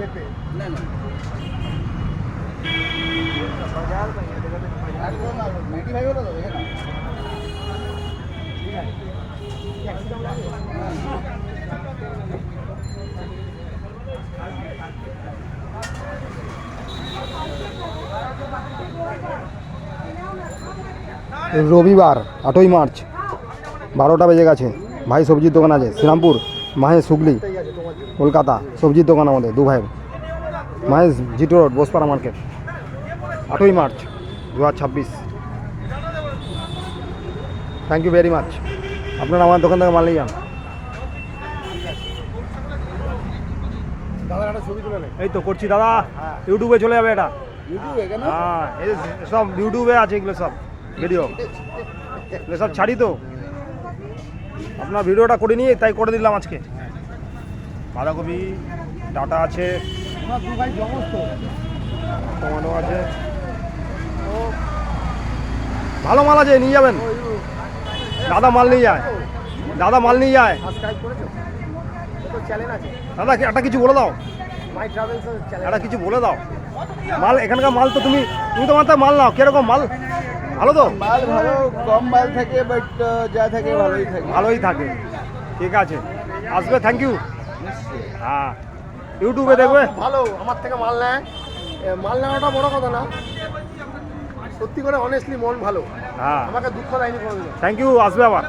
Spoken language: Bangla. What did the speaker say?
না না মেটি ভাই বলো তো এখানে রবিবার 8ই মার্চ 12টা বেজে গেছে। ভাই সবজির দোকান আছে শ্রীরামপুর মাহেশ হুগলি কলকাতা। সবজির দোকান আমাদের দু ভাইয়ের, Mahesh GT road Bosepara market. 8ই March 2026। Thank you very much. আপনারা আমার দোকান থেকে মাল নিয়ে যান। এই তো করছি দাদা, ইউটিউবে চলে যাবে এটা। হ্যাঁ, এই সব ইউটিউবে আছে এগুলো সব ভিডিও, এগুলো সব ছাড়ি তো। আপনার ভিডিওটা করে নিয়ে তাই করে দিলাম আজকে। বাঁধাকপি ডাটা আছে, টমেটো আছে, ভালো মাল আছে, নিয়ে যাবেন। দাদা মাল নিয়ে যায়, দাদা মাল নিয়ে যায়। দাদা একটা কিছু বলে দাও, একটা কিছু বলে দাও। মাল এখানকার মাল তো তুমি তো মাত্র মাল নাও, কিরকম মাল? ভালো তো? মাল ভালো, কম মাল থাকে বাট যা থাকে ভালোই থাকে। ভালোই থাকে, ঠিক আছে, আসবে। Thank you. হ্যাঁ, ইউটিউবে দেখবে। ভালো আমার থেকে মাল নেয়, মাল নেওয়াটা বড় কথা না, সত্যি করে অনেস্টলি মন ভালো। হ্যাঁ, আমাকে দুঃখ দেয়নি কোনোদিন। থ্যাংক ইউ, আসবে আবার।